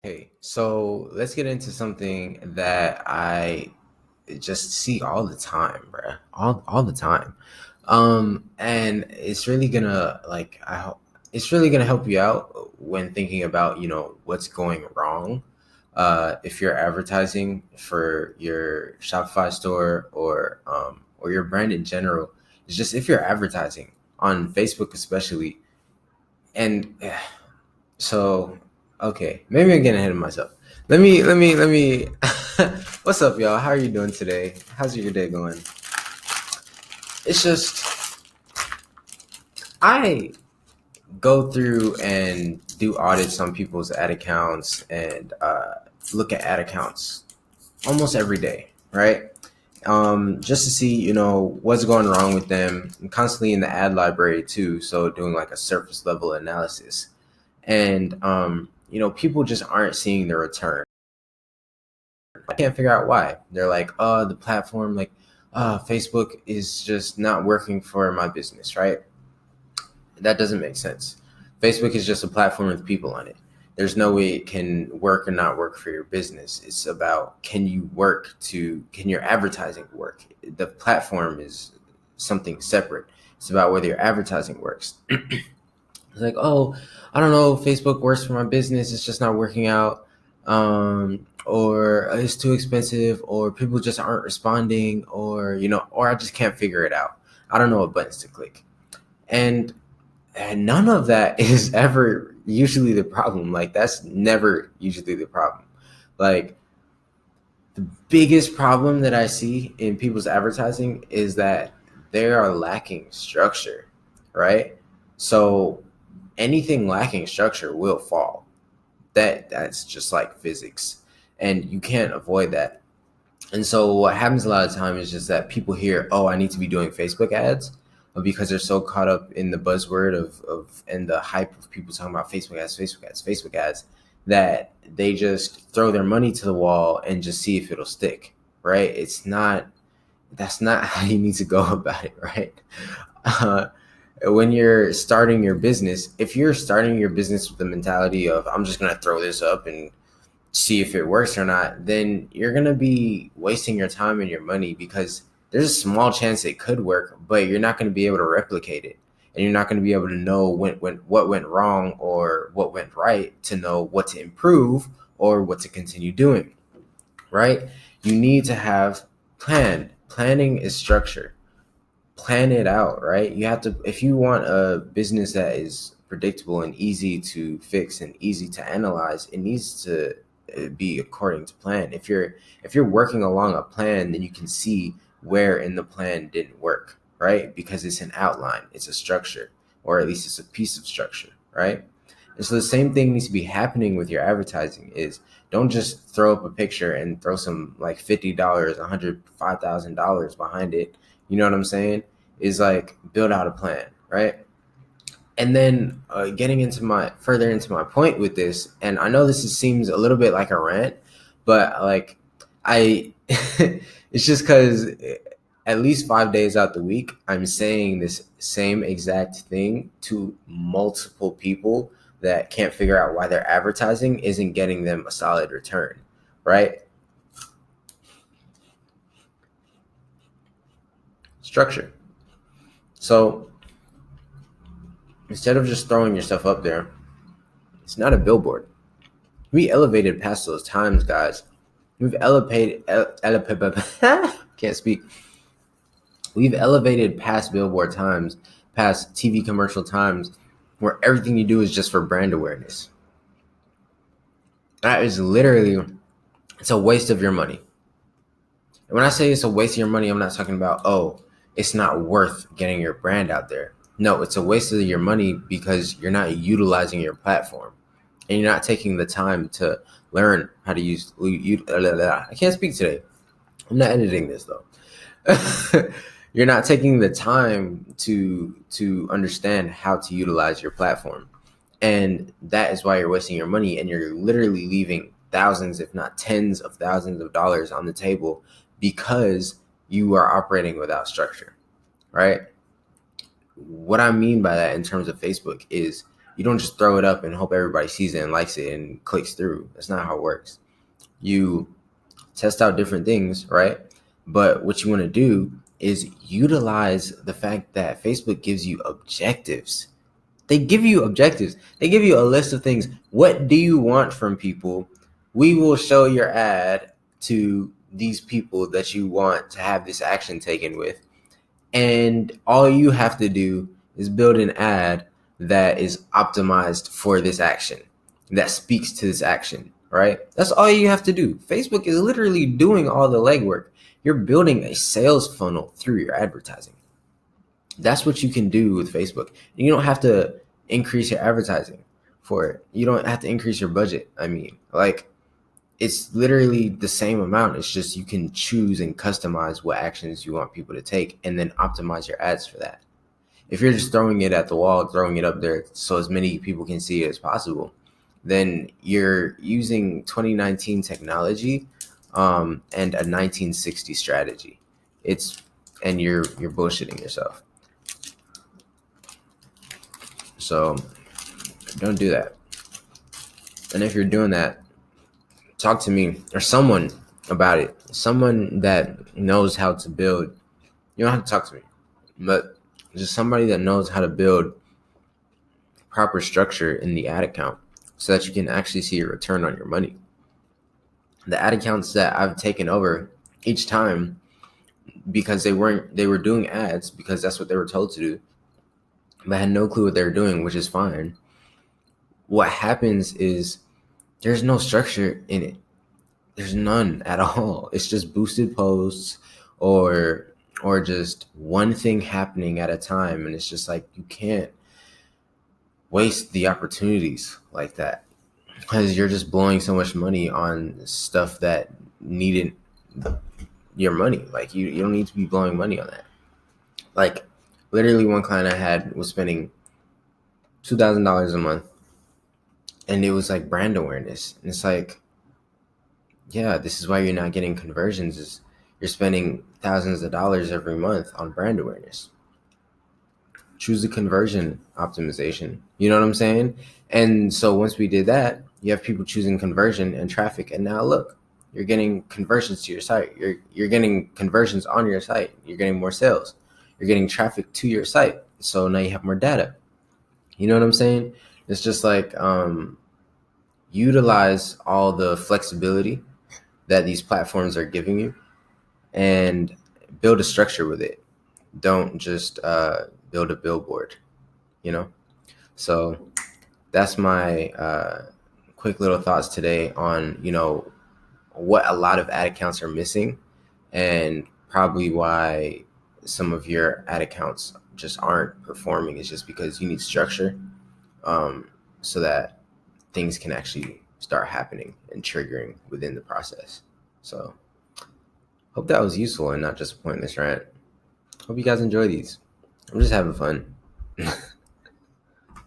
Hey, so let's get into something that I just see all the time, bruh. All the time. And it's really gonna it's really gonna help you out when thinking about, what's going wrong. If you're advertising for your Shopify store or your brand in general, it's just if you're advertising on Facebook especially, and so, okay, maybe I'm getting ahead of myself. Let me. What's up, y'all? How are you doing today? How's your day going? It's just I go through and do audits on people's ad accounts and look at ad accounts almost every day, right? Just to see, what's going wrong with them. I'm constantly in the ad library too, so doing like a surface level analysis. And people just aren't seeing the return. I can't figure out why. They're like, oh, the platform, like, Facebook is just not working for my business, right? That doesn't make sense. Facebook is just a platform with people on it. There's no way it can work or not work for your business. It's about, can your advertising work? The platform is something separate. It's about whether your advertising works. It's like, oh, I don't know, Facebook works for my business, it's just not working out, or it's too expensive, or people just aren't responding, or I just can't figure it out. I don't know what buttons to click, and none of that is ever usually the problem. Like, that's never usually the problem. Like, the biggest problem that I see in people's advertising is that they are lacking structure, right? So anything lacking structure will fall. That's just like physics, and you can't avoid that. And so what happens a lot of time is just that people hear, oh, I need to be doing Facebook ads, because they're so caught up in the buzzword of and the hype of people talking about Facebook ads, Facebook ads, Facebook ads, that they just throw their money to the wall and just see if it'll stick, right? That's not how you need to go about it, right? Uh, when you're starting your business, if you're starting your business with the mentality of, I'm just going to throw this up and see if it works or not, then you're going to be wasting your time and your money, because there's a small chance it could work, but you're not going to be able to replicate it. And you're not going to be able to know what went wrong or what went right to know what to improve or what to continue doing, right? You need to have planning is structure. Plan it out, right? You have to, if you want a business that is predictable and easy to fix and easy to analyze, it needs to be according to plan. If you're working along a plan, then you can see where in the plan didn't work, right? Because it's an outline, it's a structure, or at least it's a piece of structure, right? And so the same thing needs to be happening with your advertising. Is, don't just throw up a picture and throw some like $50, $105,000 behind it. You know what I'm saying? Is like, build out a plan, right? And then getting into my further into my point with this, and I know seems a little bit like a rant, but like, I it's just because at least 5 days out the week, I'm saying this same exact thing to multiple people that can't figure out why their advertising isn't getting them a solid return, right? Structure. So instead of just throwing your stuff up there, it's not a billboard. We elevated past those times, guys. We've can't speak. We've elevated past billboard times, past TV commercial times, where everything you do is just for brand awareness. That is literally, it's a waste of your money. And when I say it's a waste of your money, I'm not talking about, oh, it's not worth getting your brand out there. No, it's a waste of your money because you're not utilizing your platform and you're not taking the time to learn how to use. I can't speak today. I'm not editing this though. You're not taking the time to understand how to utilize your platform, and that is why you're wasting your money, and you're literally leaving thousands, if not tens of thousands of dollars on the table because you are operating without structure, right? What I mean by that in terms of Facebook is, You don't just throw it up and hope everybody sees it and likes it and clicks through. That's not how it works. You test out different things, right? But what you want to do is utilize the fact that Facebook gives you objectives. They give you objectives. They give you a list of things. What do you want from people? We will show your ad to these people that you want to have this action taken with. And all you have to do is build an ad that is optimized for this action, that speaks to this action, right? That's all you have to do. Facebook is literally doing all the legwork. You're building a sales funnel through your advertising. That's what you can do with Facebook. You don't have to increase your advertising for it. You don't have to increase your budget. I mean, like, it's literally the same amount. It's just you can choose and customize what actions you want people to take and then optimize your ads for that. If you're just throwing it at the wall, throwing it up there so as many people can see it as possible, then you're using 2019 technology and a 1960 strategy. And you're bullshitting yourself. So don't do that. And if you're doing that, talk to me or someone about it. Someone that knows how to build. You don't have to talk to me, but just somebody that knows how to build proper structure in the ad account so that you can actually see a return on your money. The ad accounts that I've taken over each time, because they were doing ads because that's what they were told to do, but had no clue what they were doing, which is fine. What happens is there's no structure in it. There's none at all. It's just boosted posts or just one thing happening at a time. And it's just like, you can't waste the opportunities like that because you're just blowing so much money on stuff that needed your money. Like, you don't need to be blowing money on that. Like, literally one client I had was spending $2,000 a month, and it was like brand awareness. And it's like, yeah, this is why you're not getting conversions, is you're spending thousands of dollars every month on brand awareness. Choose the conversion optimization. You know what I'm saying? And so once we did that, you have people choosing conversion and traffic. And now look, you're getting conversions to your site. You're getting conversions on your site. You're getting more sales. You're getting traffic to your site. So now you have more data. You know what I'm saying? It's just like, utilize all the flexibility that these platforms are giving you and build a structure with it. Don't just build a billboard, you know? So that's my quick little thoughts today on, what a lot of ad accounts are missing, and probably why some of your ad accounts just aren't performing is just because you need structure, so that things can actually start happening and triggering within the process. So hope that was useful and not just a pointless rant. Hope you guys enjoy these. I'm just having fun.